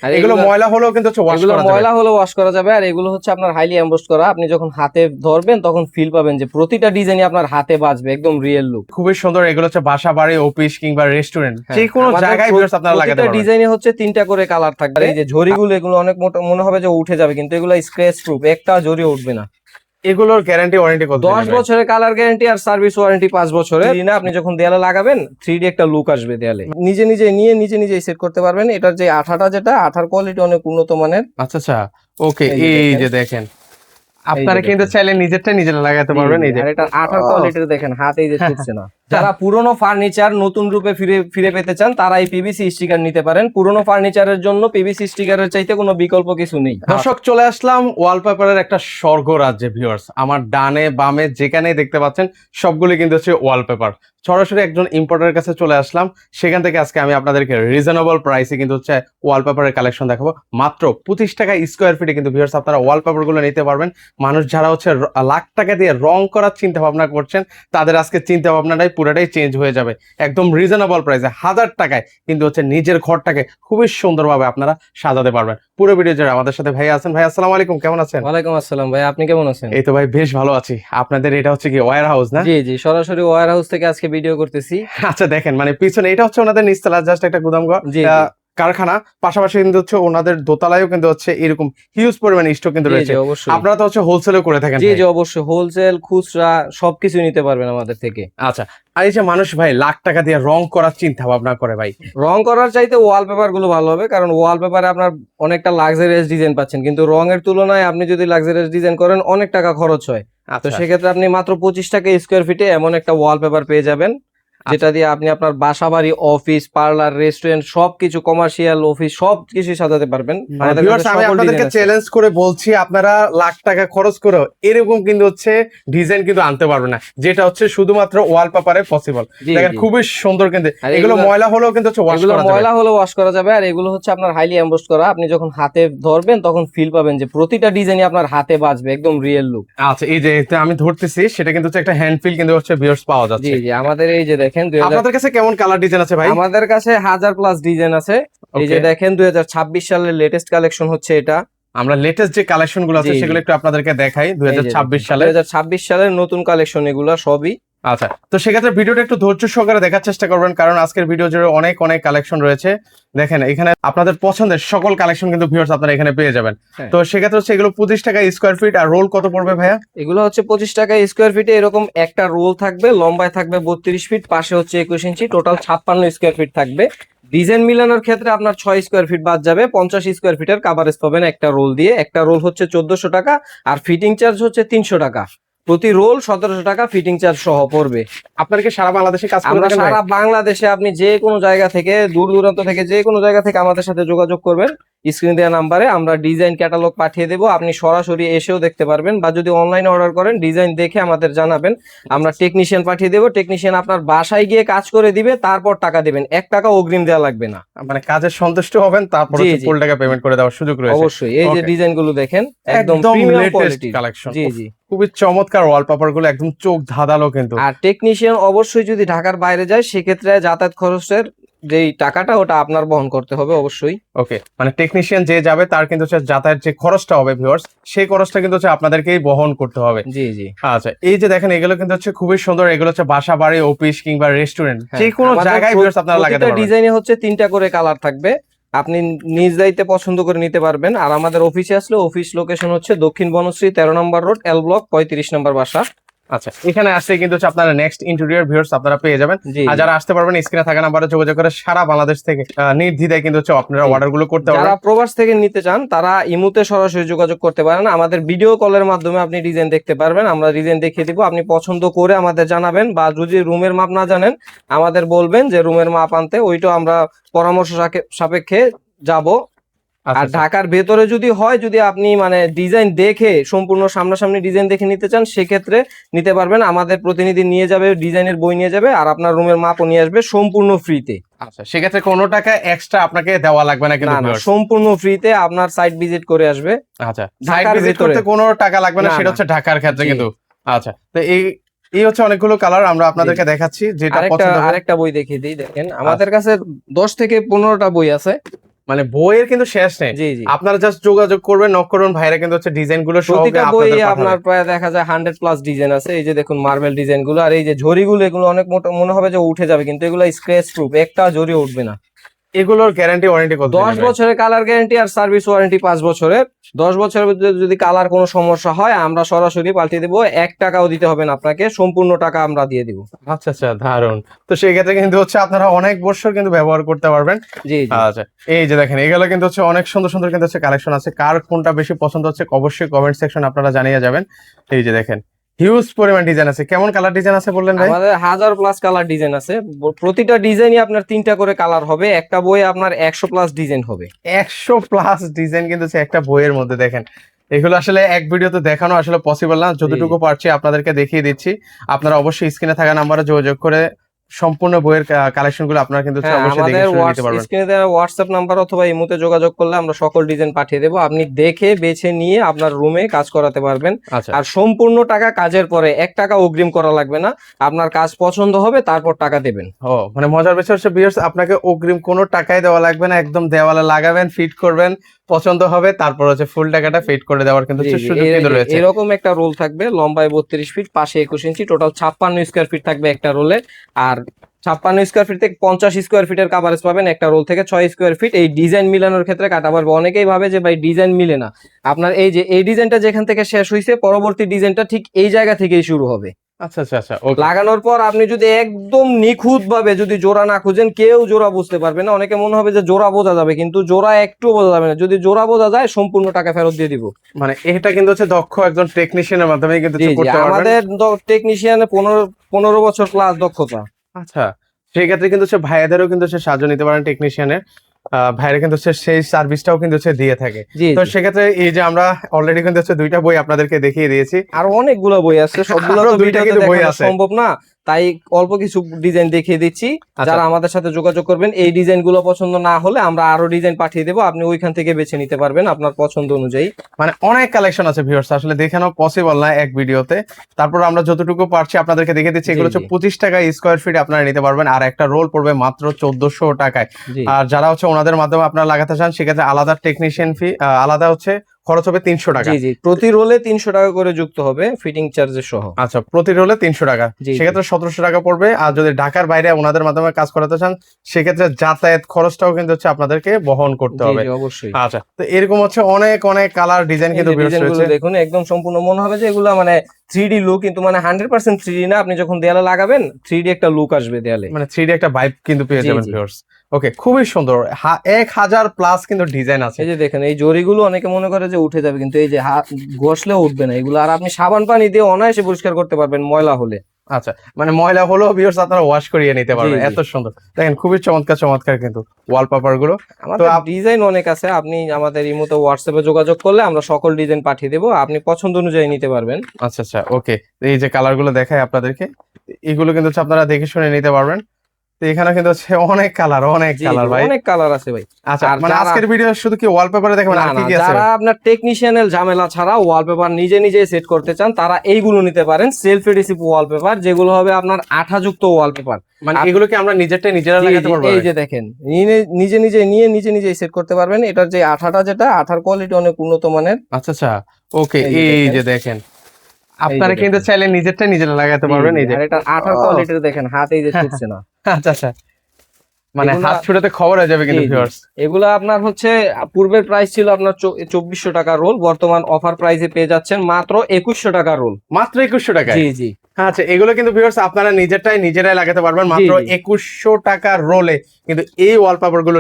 আর এগুলো ময়লা হলেও কিন্তু ওয়াশ করা যাবে। ময়লা হলেও ওয়াশ করা যাবে। আর এগুলো হচ্ছে আপনার হাইলি এমবোসড করা, আপনি যখন হাতে ধরবেন তখন ফিল পাবেন যে প্রতিটা ডিজাইনই আপনার হাতে বাজবে, একদম রিয়েল লুক। খুবই সুন্দর। এগুলো হচ্ছে বাসা বাড়ি, অফিস কিংবা রেস্টুরেন্ট, যে হ্যাঁ, কোনো আমাদের জায়গায় ভিউয়ার্স আপনারা লাগাতে প্রতিটা পারবেন। ডিজাইনে হচ্ছে 3টা করে কালার থাকবে। এই যে জরিগুলো, এগুলো অনেক মনে হবে যে উঠে যাবে, কিন্তু এগুলো স্ক্র্যাচ প্রুফ, একটা জরি উঠবে না। এগুলোর গ্যারান্টি ওয়ারেন্টি কত? 10 বছরের কালার গ্যারান্টি আর সার্ভিস ওয়ারেন্টি 5 বছরের। না, আপনি যখন দেয়ালে লাগাবেন 3D একটা লুক আসবে দেয়ালে। নিজে নিজে নিয়ে নিজে নিজেই সেট করতে পারবেন। এটার যে আঠাটা, যেটা আঠার কোয়ালিটি অনেক উন্নত মানের। আচ্ছা আচ্ছা, ওকে। এই যে এই দেখেন, যে দেখেন, এই আপনারা যে কিন্তু দেখেন। চাইলে নিজেরটা নিজেরা লাগাতে পারবেন। এই যে আর এটা আঠার ও, কোয়ালিটি দেখেন, হাতেই যে ছুটছে না। যারা পুরনো ফার্নিচার নতুন রূপে ফিরে ফিরে পেতে চান, তারা এই পিভিসি স্টিকার নিতে পারেন। পুরনো ফার্নিচারের জন্য পিভিসি স্টিকারের চাইতে কোনো বিকল্প কিছু নেই। দর্শক চলে আসলাম ওয়ালপেপারের একটা স্বর্গ রাজ্যে ভিউয়ার্স। আমার ডানে বামে যেখানেই দেখতে পাচ্ছেন সবগুলি কিন্তু হচ্ছে ওয়ালপেপার। সরাসরি একজন ইম্পোর্টারের কাছে চলে আসলাম, সেখান থেকে আজকে আমি আপনাদেরকে রিজনেবল প্রাইসে কিন্তু হচ্ছে ওয়ালপেপারের কালেকশন দেখাবো। মাত্র 25 টাকা স্কোয়ার ফিটে কিন্তু ভিউয়ার্স আপনারা ওয়ালপেপার গুলো নিতে পারবেন। মানুষ যারা হচ্ছে লাখ টাকা দিয়ে রং করার চিন্তা ভাবনা করছেন, তাদের আজকে চিন্তা ভাবনাটাই পুরোটাই চেঞ্জ হয়ে যাবে। একদম রিজনেবল প্রাইসে 1000 টাকায় কিন্তু হচ্ছে নিজের ঘরটাকে খুবই সুন্দরভাবে আপনারা সাজাতে পারবেন। পুরো ভিডিও জুড়ে আমাদের সাথে ভাই আছেন। ভাই আসসালামু আলাইকুম, কেমন আছেন? ওয়ালাইকুম আসসালাম ভাই, আপনি কেমন আছেন? এই তো ভাই বেশ ভালো আছি। আপনাদের এটা হচ্ছে কি ওয়্যার হাউস না? জি জি, সরাসরি ওয়্যার হাউস থেকে আজকে ভিডিও করতেছি। আচ্ছা দেখেন, মানে পিছনে এটা হচ্ছে ওনাদের নিচতলা, জাস্ট একটা গুদামঘর, জি জি কারখানা। পাশাপাশি কিন্তু হচ্ছে ওনাদের দোতলায়ও কিন্তু হচ্ছে এরকম হিউজ পরিমাণে স্টক কিন্তু জি রয়েছে। জি অবশ্যই। আপনারা তো হচ্ছে হোলসেলও করে থাকেন জি ভাই? জি অবশ্যই, হোলসেল খুচরা সবকিছু নিতে পারবেন আমাদের থেকে। আচ্ছা, আর এই যে মানুষ ভাই লাখ টাকা দিয়ে রং করার চিন্তা ভাবনা করে ভাই, রং করার চাইতে ওয়ালপেপার গুলো ভালো হবে, কারণ ওয়ালপেপারে আপনার অনেকটা লাক্সারিয়াস ডিজাইন পাচ্ছেন, কিন্তু রঙের তুলনায় আপনি যদি লাক্সারিয়াস ডিজাইন করেন অনেক টাকা খরচ হয়। তো আচ্ছা সেক্ষেত্রে আপনি মাত্র 25 টাকা স্কোয়ার ফিটে এমন একটা ওয়ালপেপার পেয়ে যাবেন, যেটা দিয়ে আপনি আপনার বাসা বাড়ি, অফিস, পার্লার, রেস্টুরেন্ট সবকিছু, কমার্শিয়াল অফিস সবকিছু সাজাতে পারবেন। আমাদের ভিউয়ার্স কাছে আমি সকল আপনাদেরকে ডিজাইন আছে। চ্যালেঞ্জ করে বলছি, আপনারা লাখ টাকা খরচ করে এরকম কিন্তু হচ্ছে ডিজাইন কিন্তু আনতে পারবেন না, যেটা হচ্ছে শুধুমাত্র ওয়ালপেপারে পসিবল। জি দেখেন জি। খুবই সুন্দর, কিন্তু আর এগুলো ময়লা হলেও কিন্তু হচ্ছে ওয়াশ এগুলো করা যাবে। ময়লা হলেও ওয়াশ করা যাবে। আর এগুলো হচ্ছে আপনার হাইলি এমবোসড করা, আপনি যখন হাতে ধরবেন তখন ফিল পাবেন যে প্রতিটা ডিজাইনই আপনার হাতে বাজবে, একদম রিয়েল লুক। আচ্ছা, এই যে এটা আমি ধরতেছি, সেটা কিন্তু হচ্ছে একটা হ্যান্ড ফিল কিন্তু হচ্ছে ভিউয়ার্স পাওয়া জি যাচ্ছে। জি, আমাদের এই যে দেখেন আপনাদের কাছে কেমন কালার ডিজাইন আছে ভাই? আমাদের কাছে 1000+ ডিজাইন আছে। এই যে ওকে, দেখেন 2026 সালের লেটেস্ট কালেকশন হচ্ছে এটা। আমরা লেটেস্ট যে কালেকশন গুলো আছে জি জি, সেগুলো একটু আপনাদেরকে দেখাই এই যে দেখেন 2026 সালের। 2026 সালের নতুন কালেকশন এগুলা সবই। আচ্ছা, তো সেক্ষেত্রে ভিডিওটা একটু ধৈর্য সহকারে দেখার চেষ্টা করবেন, কারণ আজকের ভিডিও জুড়ে অনেক অনেক কালেকশন রয়েছে। দেখেন এখানে আপনাদের পছন্দের সকল কালেকশন কিন্তু ভিউয়ার্স আপনারা এখানে পেয়ে যাবেন। হ্যাঁ। তো সেক্ষেত্রে হচ্ছে এগুলো 25 টাকা স্কোয়ার ফিট। আর রোল কত পড়বে ভাইয়া? এগুলো হচ্ছে 25 টাকা স্কোয়ার ফিটে। এরকম একটা রোল থাকবে, লম্বায় থাকবে 32 ফিট, পাশে হচ্ছে 21 ইঞ্চি, টোটাল 56 স্কোয়ার ফিট থাকবে। ডিজাইন মিলানোর ক্ষেত্রে আপনার 6 স্কোয়ার ফিট বাদ যাবে, 50 স্কোয়ার ফিটের কাভারেজ পাবেন একটা রোল দিয়ে। একটা রোল হচ্ছে 1400 টাকা, আর ফিটিং চার্জ হচ্ছে 300 টাকা। প্রতি রোল 1700 টাকা ফিটিং চার্জ সহ পড়বে। আপনারা কি সারা বাংলাদেশে কাজ করে আমরা থাকেন ভাই? সারা বাংলাদেশে, আপনি যে কোনো জায়গা থেকে, দূর দূরান্ত থেকে, যে কোনো জায়গা থেকে আমাদের সাথে যোগাযোগ করবেন। স্ক্রিন দেওয়া নাম্বারে আমরা ডিজাইন ক্যাটালগ পাঠিয়ে দেবো, আপনি সরাসরি এসেও দেখতে পারবেন, বা যদি অনলাইনে অর্ডার করেন ডিজাইন দেখে আমাদের জানাবেন, আমরা টেকনিশিয়ান পাঠিয়ে দেবো। টেকনিশিয়ান আপনার বাসায় গিয়ে কাজ করে দিবে, তারপর টাকা দিবেন। 1 টাকা অগ্রিম দেওয়া লাগবে না। মানে কাজে সন্তুষ্ট হবেন, তারপর জি হচ্ছে জি ফুল টাকা পেমেন্ট করে দেওয়ার সুযোগ রয়েছে। অবশ্যই। এই যে Okay, ডিজাইন গুলো দেখেন, একদম একদম প্রিমিয়াম লেটেস্ট কোয়ালিটি। কালেকশন। জি জি। খুবই চমৎকার ওয়ালপেপার গুলো, একদম চোখ ধাঁধালো কিন্তু। আর টেকনিশিয়ান অবশ্যই যদি ঢাকার বাইরে যায়, সেক্ষেত্রে যাতায়াত খরচের যেই টাকাটা ওটা আপনার বহন করতে হবে অবশ্যই। ওকে, মানে টেকনিশিয়ান যে যাবে তার কিন্তু হচ্ছে যাতায়াত যে খরচটা হবে ভিউয়ার্স, সেই খরচটা কিন্তু হচ্ছে আপনাদেরকেই বহন করতে হবে। জি জি। আচ্ছা, এই যে দেখেন এগুলো কিন্তু হচ্ছে খুবই সুন্দর। এগুলো হচ্ছে বাসা বাড়ি, অফিস কিংবা রেস্টুরেন্ট, হ্যাঁ, যে কোনো আমাদের জায়গায় ভিউয়ার্স আপনারা লাগাতে প্রতিটা পারবেন। ডিজাইনে হচ্ছে 3টা করে কালার থাকবে, আপনি নিজ দায়িত্বে পছন্দ করে নিতে পারবেন। আর আমাদের অফিসে আসলে, অফিস লোকেশন হচ্ছে দক্ষিণ বনশ্রী 13 নম্বর রোড, এল ব্লক 35 নম্বর বাসা। আচ্ছা, এখানে আসলে কিন্তু হচ্ছে আপনারা নেক্সট ইন্টেরিয়র ভিউয়ার্স আপনারা পেয়ে যাবেন। জি আর জি। যারা আসতে পারবেন স্ক্রিনে থাকা নাম্বারে যোগাযোগ করে সারা বাংলাদেশ থেকে নির্দ্বিধায় কিন্তু হচ্ছে আপনারা জি। অর্ডার গুলো করতে যারা পারবেন। প্রবাস থেকে নিতে চান তারা ইমুতে সরাসরি যোগাযোগ করতে পারেন, আমাদের ভিডিও কলের মাধ্যমে আপনি ডিজাইন দেখতে পারবেন, আমরা ডিজাইন দেখিয়ে দিব। আপনি পছন্দ করে আমাদের জানাবেন, বা যদি রুমের মাপ না জানেন আমাদের বলবেন যে রুমের মাপ আনতে, ওইটাও আমরা পরামর্শ সাপেক্ষে যাব। আচ্ছা আর আচ্ছা। ঢাকার ভেতরে যদি হয়, যদি আপনি মানে ডিজাইন দেখে, সম্পূর্ণ সামনাসামনি ডিজাইন দেখে নিতে চান, সেক্ষেত্রে নিতে পারবেন। আমাদের প্রতিনিধি নিয়ে যাবে, ডিজাইনের বই নিয়ে যাবে, আর আপনার রুমের মাপও নিয়ে আসবে সম্পূর্ণ ফ্রিতে। আচ্ছা, সেক্ষেত্রে কোনো টাকা এক্সট্রা আপনাকে দেওয়া লাগবে না কিন্তু না না, ভিউয়ার্স। সম্পূর্ণ ফ্রিতে আপনার সাইট ভিজিট করে আসবে। আচ্ছা, সাইট ঢাকার ভিজিট ভেতরে করতে কোনো টাকা লাগবে না, না সেটা না। হচ্ছে ঢাকার ক্ষেত্রে জি কিন্তু। আচ্ছা, তো এই এই হচ্ছে অনেকগুলো কালার আমরা আপনাদেরকে দেখাচ্ছি, যেটা পছন্দ হবে। আরেকটা বই দেখিয়ে দিই, দেখেন আমাদের কাছে 10 থেকে 15টা বই আছে। মানে বইয়ের কিন্তু শেষ নেই। জি জি, আপনারা জাস্ট যোগাযোগ করবেন, নক করবেন, ভাইরা কিন্তু হচ্ছে ডিজাইন গুলো সহ প্রতিটা বই আপনাদের পাঠাবে। আপনার প্রায় দেখা যায় 100+ ডিজাইন আছে। এই যে দেখুন মার্বেল ডিজাইন গুলো, আর এই যে ঝরিগুলো, এগুলো অনেক মোটা, মনে হবে যে উঠে যাবে, কিন্তু এগুলো স্ক্র্যাচ প্রুফ, একটা জরি উঠবে না। এগুলোর গ্যারান্টি ওয়ারেন্টি কত 10 বছরের কালার গ্যারান্টি আর সার্ভিস ওয়ারেন্টি 5 বছরের। 10 বছরের ভিতরে যদি কালার কোনো সমস্যা হয় আমরা সরাসরি পাল্টে দেবো, 1 টাকাও দিতে হবে না আপনাকে, সম্পূর্ণ টাকা আমরা দিয়ে দিব। আচ্ছা আচ্ছা, দারুন। তো সেই ক্ষেত্রে কিন্তু হচ্ছে আপনারা অনেক বছর কিন্তু ব্যবহার করতে পারবেন। জি জি, আচ্ছা, এই যে দেখেন এগুলো কিন্তু হচ্ছে অনেক সুন্দর সুন্দর কিন্তু হচ্ছে কালেকশন আছে। কার কোনটা বেশি পছন্দ হচ্ছে অবশ্যই কমেন্ট সেকশন আপনারা জানিয়ে যাবেন। এই যে দেখেন হিউজ পরিমাণ ডিজাইন আছে। কেমন কালার ডিজাইন আছে বললেন ভাই? আমাদের 1000+ কালার ডিজাইন আছে। প্রতিটা ডিজাইনই আপনার 3টা করে কালার হবে, একটা বই আপনার 100+ ডিজাইন হবে। 100+ ডিজাইন কিন্তু হচ্ছে একটা বইয়ের মধ্যে। দেখেন এগুলো আসলে এক ভিডিওতে দেখানো আসলে পসিবল না, যতটুকু পারছি আপনাদেরকে দেখিয়ে দিচ্ছি। আপনারা অবশ্যই স্ক্রিনে থাকা নাম্বারে যোগাযোগ করে সম্পূর্ণ বইয়ের কালেকশন গুলো আপনারা কিন্তু হচ্ছে হ্যাঁ, অবশ্যই দেখে আমাদের শুনে নিতে পারবেন। স্ক্রিনে দেওয়া হোয়াটসঅ্যাপ নাম্বার অথবা ইমোতে যোগাযোগ করলে আমরা সকল ডিজাইন পাঠিয়ে দেবো, আপনি দেখে বেছে নিয়ে আপনার রুমে কাজ করাতে পারবেন। আচ্ছা, আর সম্পূর্ণ টাকা কাজের পরে, 1 টাকা অগ্রিম করা লাগবে না, আপনার কাজ পছন্দ হবে তারপর টাকা দেবেন। ও মানে মজার বিষয় হচ্ছে ভিউয়ার্স, আপনাকে অগ্রিম কোনো টাকাই দেওয়া লাগবে না, একদম দেওয়ালে লাগাবেন, ফিট করবেন, পছন্দ হবে, তারপর হচ্ছে ফুল টাকাটা ফিট করে দেওয়ার কিন্তু জি হচ্ছে জি, সুযোগ কিন্তু রয়েছে। এরকম একটা রোল থাকবে, লম্বায় 32 ফিট, পাশে 21 ইঞ্চি, টোটাল 56 স্কোয়ার ফিট থাকবে একটা রোলে। আর 56 স্কোয়ার ফিট থেকে 50 স্কোয়ার ফিটের কাভারেজ পাবেন একটা রোল থেকে। 6 স্কোয়ার ফিট এই ডিজাইন মিলানোর ক্ষেত্রে কাটা পারবে। অনেকেই ভাবে যে ভাই ডিজাইন মিলে না, আপনার এই যে এই ডিজাইনটা যেখান থেকে শেষ হয়েছে, পরবর্তী ডিজাইনটা ঠিক এই জায়গা থেকেই শুরু হবে। আচ্ছা আচ্ছা আচ্ছা, ওকে। লাগানোর পর আপনি যদি একদম নিখুঁত ভাবে যদি জোড়া না খুঁজেন, কেউ জোড়া বুঝতে পারবে না। অনেকে মনে হবে যে জোড়া বোঝা যাবে, কিন্তু জোড়া একটু বোঝা যাবে না। যদি জোড়া বোঝা যায়, সম্পূর্ণ টাকা ফেরত দিয়ে দিব। মানে এটা কিন্তু হচ্ছে দক্ষ একজন টেকনিশিয়ানের মাধ্যমে কিন্তু জি হচ্ছে জি, করতে পারবেন। আমাদের টেকনিশিয়ানের 15 বছর প্লাস দক্ষতা। আচ্ছা, সেই ক্ষেত্রে কিন্তু হচ্ছে ভাইয়াদেরও কিন্তু হচ্ছে সাহায্য নিতে পারেন টেকনিশিয়ানের। ভাইরা কিন্তু হচ্ছে সেই সার্ভিসটাও কিন্তু হচ্ছে দিয়ে থাকে। জি তো জি, সেক্ষেত্রে এই যে আমরা অলরেডি কিন্তু হচ্ছে দুইটা বই আপনাদেরকে দেখিয়ে দিয়েছি। আরো অনেকগুলো বই আছে, সবগুলো আরো তো দুইটা ভিডিওতে কিন্তু বই দেখানো আছে। সম্ভব না, তাই অল্প কিছু ডিজাইন দেখিয়ে দিচ্ছি। আচ্ছা, যারা আমাদের সাথে যোগাযোগ করবেন, এই ডিজাইন গুলো পছন্দ না হলে আমরা আরো ডিজাইন পাঠিয়ে দেবো, আপনি ওইখান থেকে বেছে নিতে পারবেন আপনার পছন্দ অনুযায়ী। মানে অনেক কালেকশন আছে ভিউয়ার্স, আসলে দেখানো পসিবল না এক ভিডিওতে। তারপর আমরা যতটুকু পারছি আপনাদেরকে দেখে দিচ্ছি। এগুলো জি, হচ্ছে জি। 25 টাকা স্কোয়ার ফিট আপনারা নিতে পারবেন, আর একটা রোল পড়বে মাত্র 1400 টাকায়। জি আর যারা হচ্ছে ওনাদের মাধ্যমে আপনারা লাগাতে চান, সেক্ষেত্রে আলাদা টেকনিশিয়ান ফি, আলাদা হচ্ছে খরচ হবে 300 টাকা। জি, জি, প্রতি রোলে 300 টাকা করে যুক্ত হবে, ফিটিং চার্জের সহ। আচ্ছা, প্রতি রোলে 300 টাকা, জি, জি। সেক্ষেত্রে 1700 টাকা পড়বে। আর যদি ঢাকার বাইরে ওনাদের মাধ্যমে কাজ করাতে চান, সেক্ষেত্রে যাতায়াত খরচটাও কিন্তু হচ্ছে আপনাদেরকে বহন করতে জি হবে। জি, অবশ্যই। আচ্ছা, তো এরকম হচ্ছে অনেক অনেক কালার ডিজাইন এই কিন্তু যে ভিউয়ার্স ডিজাইন গুলো রয়েছে। দেখুন, একদম সম্পূর্ণ মনে হবে যে এগুলা মানে 3D লুক, কিন্তু মানে 100% 3D না। আপনি যখন দেয়ালে লাগাবেন 3D একটা লুক আসবে দেয়ালে। মানে 3D একটা ভাইব কিন্তু পেয়ে জি যাবেন জি, ভিউয়ার্স। ওকে, খুবই সুন্দর। 1000+ কিন্তু ডিজাইন আছে। এই যে দেখেন এই জরিগুলো অনেকে মনে করে যে উঠে যাবে, কিন্তু এই যে হাত ঘষলেও উঠবে না এগুলো। আর আপনি সাবান পানি দিয়ে অনায়াসে পরিষ্কার করতে পারবেন ময়লা হলে। আচ্ছা, মানে ময়লা হলেও ভিউয়ার্স আপনারা ওয়াশ করিয়ে নিতে জি পারবেন, জি, এত সুন্দর। দেখেন খুবই চমৎকার চমৎকার কিন্তু ওয়ালপেপার গুলো। তো আমাদের ডিজাইন অনেক আছে। আপনি আমাদের এই মতো হোয়াটসঅ্যাপে যোগাযোগ করলে আমরা সকল ডিজাইন পাঠিয়ে দেবো, আপনি পছন্দ অনুযায়ী নিতে পারবেন। আচ্ছা আচ্ছা, ওকে। এই যে কালার গুলো দেখাই আপনাদেরকে, এগুলো কিন্তু হচ্ছে আপনারা দেখে শুনে নিতে পারবেন। তো এখানে কিন্তু হচ্ছে অনেক কালার, অনেক জি কালার জি, ভাই। অনেক কালার আছে ভাই। আচ্ছা, আর মানে যারা আজকের ভিডিও শুধু কি ওয়ালপেপারে দেখাবেন, না আর কি না, কি আছে? যারা আপনার টেকনিশিয়ানের ঝামেলা ছাড়া ওয়ালপেপার নিজে নিজে সেট করতে চান, তারা এইগুলো নিতে পারেন, সেলফ এডিসিভ ওয়ালপেপার, যেগুলো হবে আপনার আঠাযুক্ত ওয়ালপেপার। মানে এগুলো কি আমরা নিজেরা জি লাগাতে জি, পারবো? এই যে দেখেন, নিজে নিজে নিজে সেট করতে পারবেন। এটার যে আঠাটা, যেটা আঠার কোয়ালিটি অনেক উন্নত মানের। আচ্ছা আচ্ছা, ওকে। এই যে এই দেখেন, যে দেখেন, এই যে আপনারা কিন্তু দেখেন, চাইলে নিজেরা লাগাতে জি পারবেন। জি, এই যে আর এটার আঠার ও, কোয়ালিটি দেখেন, হাত এই যে ছুটছে না। আচ্ছা আচ্ছা, মানে এগুলা, হাত ছুটাতে খবর হয়ে যাবে জি কিন্তু জি, ভিউয়ার্স। এগুলা আপনার হচ্ছে পূর্বের প্রাইস ছিল আপনার 2400 টাকা রোল, বর্তমান অফার প্রাইসে পেয়ে যাচ্ছেন মাত্র 2100 টাকা রোল। মাত্র 2100 টাকায়। জি জি, আচ্ছা, এগুলো কিন্তু ভিউয়ার্স আপনারা নিজেরাই লাগাতে পারবেন জি মাত্র জি, 2100 টাকার রোলে। কিন্তু এই ওয়ালপেপার গুলো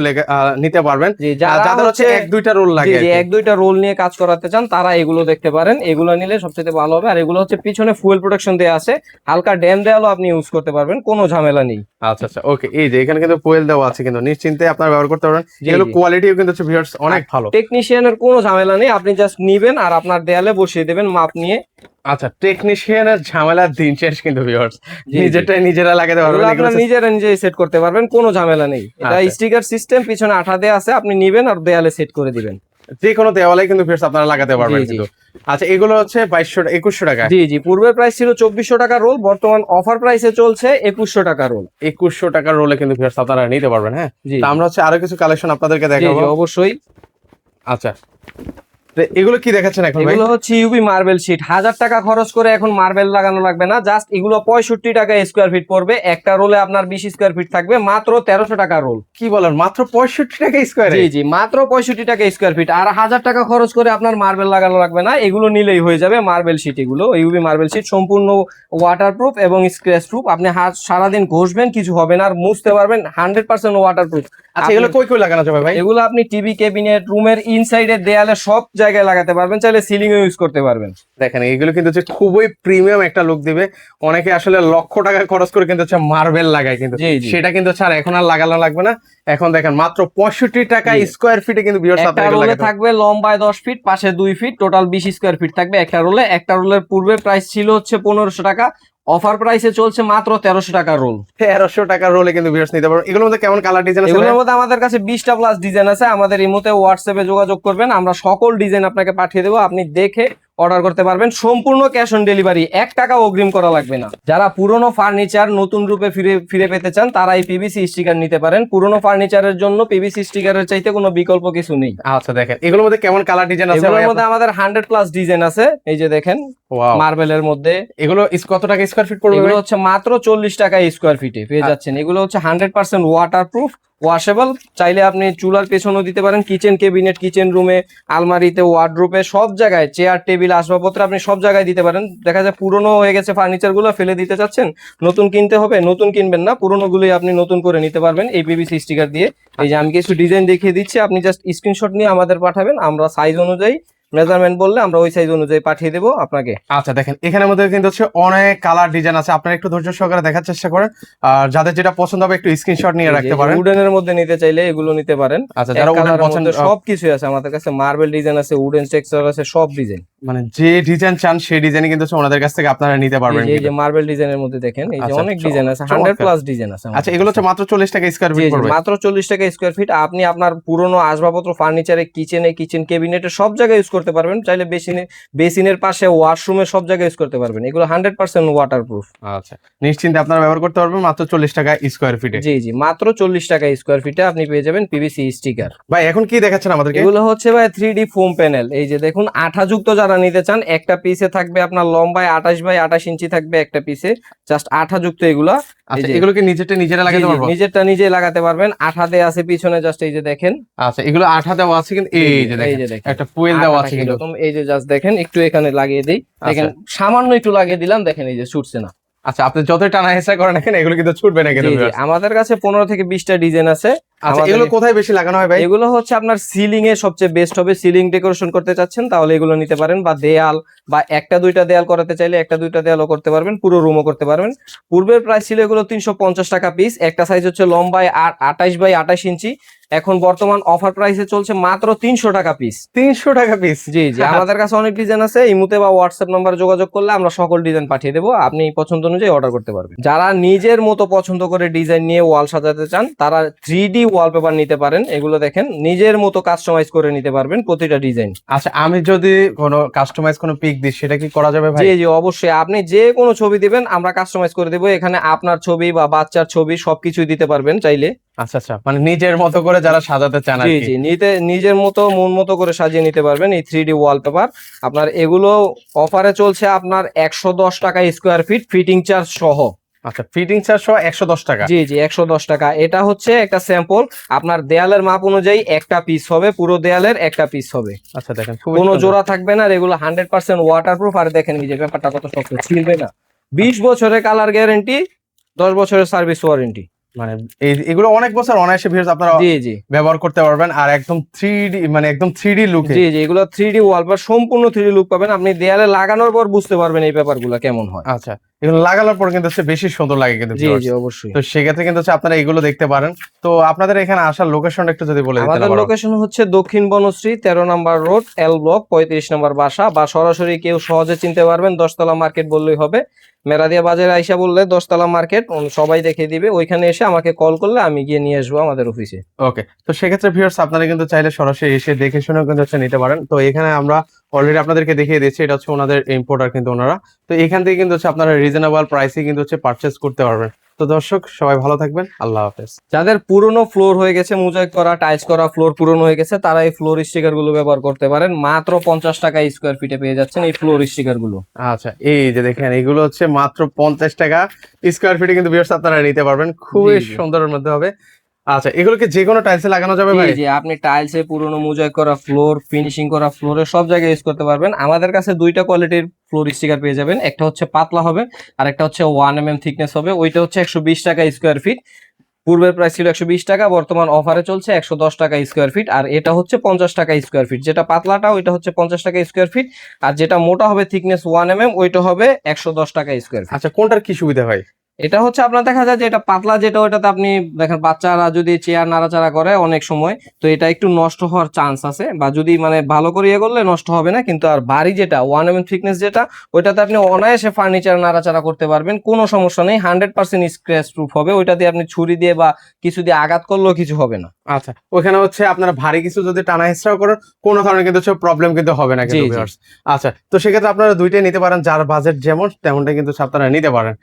নিতে পারবেন। জি, যারা যাদের হচ্ছে হচ্ছে, এক দুইটা রোল জি লাগে আর জি, কি। 1-2টা রোল নিয়ে কাজ করাতে চান, তারা এগুলো দেখতে পারেন। এগুলো নিলে সবচেয়ে ভালো হবে। আর এগুলো হচ্ছে পিছনে ফুয়েল প্রোটেকশন দেওয়া আছে, হালকা ড্যাম দেওয়ালও আপনি ইউজ করতে পারবেন, কোনো ঝামেলা নেই। আচ্ছা আচ্ছা, ওকে। এই যে এখানে কিন্তু কোয়েল দেওয়া আছে, কিন্তু নিশ্চিন্তে আপনারা ব্যবহার করতে পারবেন। জি এগুলো জি, কোয়ালিটিও কিন্তু হচ্ছে ভিউয়ার্স অনেক ভালো। টেকনিশিয়ানের কোনো ঝামেলা নেই, আপনি জাস্ট নিবেন আর আপনার দেয়ালে বসিয়ে দেবেন মাপ নিয়ে। আচ্ছা, টেকনিশিয়ানের ঝামেলার দিন শেষ কিন্তু ভিউয়ার্স, জি জি, নিজেরা লাগাতে এগুলো পারবেন। এগুলো আপনার নিজে সেট করতে পারবেন, কোনো ঝামেলা নেই। এটা আচ্ছা স্টিকার সিস্টেম, পিছনে আঠা দেওয়া আছে, আপনি নিবেন আর দেয়ালে সেট করে দিবেন। যে কোনো দেওয়ালে কিন্তু ভিউয়ার্স আপনারা লাগাতে পারবেন জি, জি। কিন্তু। আচ্ছা এগুলো হচ্ছে 2200 টাকা জি জি, পূর্বের প্রাইস ছিল 2400 টাকা রোল, বর্তমান অফার প্রাইসে চলছে 2100 টাকা রোল। 2100 টাকার রোলে কিন্তু ভিউয়ার্স আপনারা নিতে পারবেন। হ্যাঁ, জি তো আমরা হচ্ছে আরো কিছু কালেকশন আপনাদেরকে জি দেখাবো। জি, অবশ্যই। আচ্ছা, তো এগুলো কি দেখাচ্ছেন এখন ভাই? এগুলো হচ্ছে ইউবি মার্বেল শীট। 1000 টাকা খরচ করে এখন মার্বেল লাগানো লাগবে না, জাস্ট এগুলো 65 টাকা স্কোয়ার ফিট পড়বে। একটা রোলে আপনার 20 স্কোয়ার ফিট থাকবে, মাত্র 1300 টাকা রোল। কি বলেন, মাত্র 65 টাকা স্কোয়ারে? জি জি, মাত্র 65 টাকা স্কোয়ার ফিট। আর 1000 টাকা খরচ করে আপনার মার্বেল লাগানো লাগবে না, এগুলো নিলেই হয়ে যাবে মার্বেল শীট। এগুলো ইউবি মার্বেল শীট সম্পূর্ণ ওয়াটারপ্রুফ এবং স্ক্র্যাচ প্রুফ। আপনি হাত সারাদিন ঘষবেন, কিছু হবে না, আর মুছতে পারবেন, 100% ওয়াটারপ্রুফ। আচ্ছা এগুলো কই কই লাগানো যাবে ভাই? এগুলো আপনি টিভি ক্যাবিনেট, রুমের ইনসাইডের দেয়ালে সব জায়গায় লাগাতে পারবেন, চাইলে সিলিং এ ইউজ করতে পারবেন। দেখেন এগুলো কিন্তু হচ্ছে খুবই প্রিমিয়াম একটা লুক দিবে। অনেকে আসলে লক্ষ টাকা খরচ করে কিন্তু হচ্ছে মার্বেল লাগায়, কিন্তু জি, জি। সেটা কিন্তু হচ্ছে আর এখন আর লাগানো লাগবে না। এখন দেখেন মাত্র 65 টাকা জি। স্কোয়ার ফিটে কিন্তু ভিউয়ার্স একটা আপনারা এগুলো রোলে লাগাতে পারবেন। থাকবে লম্বায় 10 ফিট, পাশে 2 ফিট, টোটাল 20 স্কোয়ার ফিট থাকবে একটা রোলে। একটা রোলের পূর্বে প্রাইস ছিল হচ্ছে 1500 টাকা, অফার প্রাইসে চলছে মাত্র 1300 টাকা রোল। 1300 টাকার রোলে কিন্তু ভিউয়ার্স নিতে পারবেন। এগুলোর মধ্যে কেমন কালার ডিজাইন আছে ভাই? এগুলোর মধ্যে আমাদের কাছে 20টা প্লাস ডিজাইন আছে। আমাদের এই মুহূর্তে হোয়াটসঅ্যাপে যোগাযোগ করবেন, আমরা সকল ডিজাইন আপনাকে পাঠিয়ে দেবো, আপনি দেখে অর্ডার করতে পারবেন। সম্পূর্ণ ক্যাশ অন ডেলিভারি, 1 টাকা অগ্রিম করা লাগবে না। যারা পুরনো ফার্নিচার নতুন রূপে ফিরে পেতে চান, তারা এই পিভিসি স্টিকার নিতে পারেন। পুরনো ফার্নিচারের জন্য পিভিসি স্টিকারের চাইতে কোনো বিকল্প কিছু নেই। আচ্ছা দেখেন এগুলোর মধ্যে কেমন কালার ডিজাইন আছে এগুলোর ভাই? মধ্যে আমাদের 100 প্লাস ডিজাইন আছে, এই যে দেখেন ওয়াও, মার্বেলের মধ্যে। এগুলো কত টাকা স্কোয়ার ফিট পড়বে এগুলো ভাই? হচ্ছে মাত্র 40 টাকা স্কোয়ার ফিটে পেয়ে যাচ্ছেন। এগুলো হচ্ছে 100% ওয়াটারপ্রুফ, ওয়াশেবল। চাইলে আপনি চুলার পেছনেও দিতে পারেন, কিচেন ক্যাবিনেট, কিচেন রুমে, আলমারিতে, ওয়ার্ডরোবে, সব জায়গায়, চেয়ার টেবিল আসবাবপত্র আপনি সব জায়গায় দিতে পারেন। দেখা যায় পুরনো হয়ে গেছে ফার্নিচার গুলো, ফেলে দিতে চাচ্ছেন, নতুন কিনতে হবে, নতুন কিনবেন না, পুরনো গুলোই আপনি নতুন করে নিতে পারবেন এই পিভিসি স্টিকার দিয়ে। এই যে আমি কিছু ডিজাইন দেখিয়ে দিচ্ছি, আপনি জাস্ট স্ক্রিনশট নিয়ে আমাদের পাঠাবেন, আমরা সাইজ অনুযায়ী মেজারমেন্ট বললে আমরা ওই সাইজ অনুযায়ী পাঠিয়ে দেবো আপনাকে। আচ্ছা দেখেন এখানের মধ্যে কিন্তু হচ্ছে অনেক কালার ডিজাইন আছে, আপনারা একটু ধৈর্য সহকারে দেখার চেষ্টা করেন। আর যাদের যেটা পছন্দ হবে একটু স্ক্রিনশট নিয়ে রাখতে পারেন। উডেনের মধ্যে নিতে চাইলে এগুলো নিতে পারেন। আচ্ছা যারা এক উডেন কালারের পছন্দ, মধ্যে সবকিছু আছে আমাদের কাছে, মার্বেল ডিজাইন আছে, উডেন টেক্সচার আছে, সব ডিজাইন। মানে যে ডিজাইন চান সেই ডিজাইনই কিন্তু হচ্ছে ওনাদের কাছ থেকে আপনারা নিতে পারবেন এই যে কিন্তু। মার্বেল ডিজাইনের মধ্যে দেখেন, এই যে আচ্ছা, অনেক ডিজাইন আছে, 100 চমৎকার। প্লাস ডিজাইন আছে আমাদের আচ্ছা এগুলো হচ্ছে কাছে। মাত্র 40 টাকা স্কোয়ার জি ফিট জি, পড়বে। মাত্র 40 টাকা স্কোয়ার ফিট। আপনি আপনার পুরনো আসবাবপত্র, ফার্নিচারে, কিচেনে, কিচেন ক্যাবিনেটে সব জায়গায় ইউজ করতে পারবেন। চাইলে বেসিনের পাশে, ওয়াশরুমে সব জায়গায় ইউজ করতে পারবেন। এগুলো 100% ওয়াটারপ্রুফ। আচ্ছা নিশ্চিন্তে আপনারা ব্যবহার করতে পারবেন মাত্র 40 টাকা স্কোয়ার ফিটে। জি জি, মাত্র 40 টাকা স্কোয়ার ফিটে আপনি পেয়ে যাবেন পিভিসি স্টিকার। ভাই এখন কি দেখাচ্ছেন আমাদেরকে? এগুলো হচ্ছে ভাই 3D ফোম প্যানেল। এই যে দেখুন, আঠাযুক্ত যারা নিতে চান, একটা পিসে থাকবে আপনার লম্বায় 28 বাই 28 ইঞ্চি থাকবে একটা পিসে, জাস্ট আঠাযুক্ত এগুলা। এই আচ্ছা যে এগুলো কি নিজেরা জি, লাগাতে জি, পারবো? নিজেরটা নিজে লাগাতে পারবেন। আঠা দেয়া আছে পিছনে, জাস্ট এই যে দেখেন। আচ্ছা এগুলো আঠা দেওয়া আছে কিন্তু, এই যে এই দেখেন যে দেখেন একটা ফুয়েল দেওয়া আঠাটা আছে কিন্তু। কিরকম, এই যে জাস্ট দেখেন, একটু এখানে লাগিয়ে দেই, দেখেন সামান্য একটু লাগিয়ে দিলাম, দেখেন এই যে ছুটছে না। আচ্ছা আপনি যতই টানা হেঁচড়া করেন এখানে এগুলো কিন্তু ছুটবে না কিন্তু জি জি, viewers। আমাদের কাছে 15 থেকে 20টা ডিজাইন আছে। আচ্ছা আমাদের এগুলো কোথায় বেশি লাগানো হয় ভাই? এগুলো হচ্ছে আপনার সিলিং এ সবচেয়ে বেস্ট হবে। সিলিং ডেকোরেশন করতে চাচ্ছেন তাহলে এগুলো নিতে পারেন, বা দেয়াল, বা একটা দুইটা দেয়াল করাতে চাইলে একটা দুইটা দেয়ালও করতে পারবেন, পুরো রুমও করতে পারবেন। পূর্বের প্রাইস ছিল এগুলো 350 টাকা পিস। একটা সাইজ হচ্ছে লম্বায় 28 বাই 28 ইঞ্চি। এখন বর্তমান অফার প্রাইসে চলছে মাত্র 300 টাকা পিস। 300 টাকা পিস? জি জি, আমাদের কাছে অনেক ডিজাইন আছে। ইমুতে বা হোয়াটসঅ্যাপ নাম্বারে যোগাযোগ করলে আমরা সকল ডিজাইন পাঠিয়ে দেবো, আপনি পছন্দ অনুযায়ী অর্ডার করতে পারবেন। যারা নিজের মতো পছন্দ করে ডিজাইন নিয়ে ওয়াল সাজাতে চান, তারা 3D ওয়ালপেপার নিতে পারেন। এগুলো দেখেন, নিজের মতো কাস্টমাইজ করে নিতে পারবেন প্রতিটা ডিজাইন। আচ্ছা আমি যদি কোনো কাস্টমাইজ কোনো পিক দিই সেটা কি করা যাবে ভাই? জি জি, অবশ্যই। আপনি যে কোনো ছবি দিবেন, আমরা কাস্টমাইজ করে দেবো। এখানে আপনার ছবি বা বাচ্চার ছবি সবকিছুই দিতে পারবেন চাইলে। আচ্ছা আচ্ছা, মানে নিজের মতো করে যারা সাজাতে চান আর জি কি। জি, নিজের মতো মন মতো করে সাজিয়ে নিতে পারবেন এই 3D ওয়ালপেপার। আপনার এগুলো অফারে চলছে আপনার 110 টাকা স্কোয়ার ফিট, ফিটিং চার্জ সহ। আচ্ছা ফিটিং চার্জ সহ 110 টাকা? জি জি, 110 টাকা। এটা হচ্ছে একটা স্যাম্পল, আপনার দেয়ালের মাপ অনুযায়ী একটা পিস হবে, পুরো দেয়ালের একটা পিস হবে, আচ্ছা দেখেন খুবই কোনো সুন্দর। জোড়া থাকবে না। আর এগুলো 100% ওয়াটারপ্রুফ। আর দেখেন এই যে ব্যাপারটা কত শক্ত, ছিঁড়বে না। 20 বছরের কালার গ্যারেন্টি, 10 বছরের সার্ভিস ওয়ারেন্টি। মানে এগুলো অনেক বছর অনায়াসে ভিউয়ার্স আপনারা জি জি ব্যবহার করতে পারবেন। আর একদম 3D মানে একদম 3D লুকে। জি জি, এগুলো 3D ওয়ালপেপার, সম্পূর্ণ 3D লুক পাবেন। আপনি দেয়ালে লাগানোর পর বুঝতে পারবেন এই পেপারগুলো কেমন হয়। আচ্ছা এগুলো লাগানোর পর কিন্তু হচ্ছে বেশি সুন্দর লাগে কিন্তু জি viewers। জি অবশ্যই। তো সেক্ষেত্রে কিন্তু হচ্ছে আপনারা এগুলো দেখতে পারেন। তো আপনাদের এখানে আসার লোকেশনটা একটু যদি বলে দিতেন আমাদের আবারও। লোকেশন হচ্ছে দক্ষিণ বনশ্রী 13 নম্বর রোড, এল ব্লক, 35 নম্বর বাসা, বা সরাসরি কেউ সহজে চিনতে পারবেন 10 তলা মার্কেট বললেই হবে। মেরাদিয়া বাজারে আইসা বললে 10 তলা মার্কেট সবাই দেখিয়ে দিবে, ওইখানে এসে আমাকে কল করলে আমি গিয়ে নিয়ে আসবো আমাদের অফিসে। ওকে, তো সেক্ষেত্রে ভিউয়ার্স আপনারা কিন্তু চাইলে সরাসরি এসে দেখে শুনেও কিন্তু হচ্ছে নিতে পারেন। তো এখানে আমরা অলরেডি আপনাদেরকে দেখিয়ে দিচ্ছি, এটা হচ্ছে ওনাদের ইম্পোর্টার কিন্তু ওনারা। তো এখান থেকে কিন্তু হচ্ছে আপনারা রিজনেবল প্রাইসে কিন্তু হচ্ছে পারচেজ করতে পারবেন। তো দর্শক সবাই ভালো থাকবেন, আল্লাহ হাফেজ। যাদের পুরনো ফ্লোর হয়ে গেছে, মোজাইক করা টাইলস করা ফ্লোর পুরনো হয়ে গেছে, তারা এই ফ্লোর স্টিকার গুলো ব্যবহার করতে পারেন। মাত্র 50 টাকা স্কোয়ার ফিটে পেয়ে যাচ্ছেন এই ফ্লোর স্টিকার গুলো। আচ্ছা, এই যে দেখেন এগুলো হচ্ছে মাত্র 50 টাকা স্কোয়ার ফিটে কিন্তু ভিউয়ার্স আপনারা নিতে পারবেন, খুবই জি, জি। সুন্দরের মধ্যে হবে। আচ্ছা, এগুলোকে যে কোনো টাইলসে লাগানো যাবে জি ভাই? জি, আপনি টাইলসে পুরনো মোজাইক করা ফ্লোর, ফিনিশিং করা ফ্লোরে সব জায়গায় ইউজ করতে পারবেন। আমাদের কাছে দুইটা কোয়ালিটির ফ্লোর স্টিকার পেয়ে যাবেন, একটা হচ্ছে পাতলা হবে আর একটা হচ্ছে 1 mm থিকনেস হবে। ওইটা হচ্ছে 120 টাকা স্কোয়ার ফিট। পূর্বের প্রাইস ছিল 120 টাকা, বর্তমান অফারে চলছে 110 টাকা স্কোয়ার ফিট। আর এটা হচ্ছে 50 টাকা স্কোয়ার ফিট। যেটা পাতলাটা ওইটা হচ্ছে 50 টাকা স্কোয়ার ফিট, আর যেটা মোটা হবে থিকনেস 1 mm ওইটা হবে 110 টাকা স্কোয়ার ফিট। আচ্ছা, কোনটার কি সুবিধা হয়? এটা হচ্ছে আপনার দেখা যায় যে এটা পাতলা, যেটা ওইটাতে আপনি দেখেন বাচ্চারা যদি চেয়ার নাড়াচাড়া করে অনেক সময়, তো এটা একটু নষ্ট হওয়ার চান্স আছে, বা যদি মানে ভালো করে ইয়ে করলে নষ্ট হবে না। কিন্তু আর ভারী যেটা 1 mm থিকনেস যেটা, ওইটাতে আপনি অনায়াসে ফার্নিচার নাড়াচাড়া করতে পারবেন, কোনো সমস্যা নেই। 100% স্ক্র্যাচ প্রুফ হবে। ওইটা দিয়ে আপনি ছুরি দিয়ে বা কিছু দিয়ে আঘাত করলেও কিছু হবে না। আচ্ছা, ওখানে হচ্ছে আপনারা ভারী কিছু যদি টানা হেঁচড়াও করেন, কোনো ধরনের কিন্তু হচ্ছে প্রবলেম কিন্তু হবে না জি কিন্তু জি। ভিউয়ার্স। আচ্ছা, তো সেক্ষেত্রে আপনারা দুইটাই নিতে পারেন, যার বাজেট যেমন তেমনটাই কিন্তু আপনারা নিতে পারেন।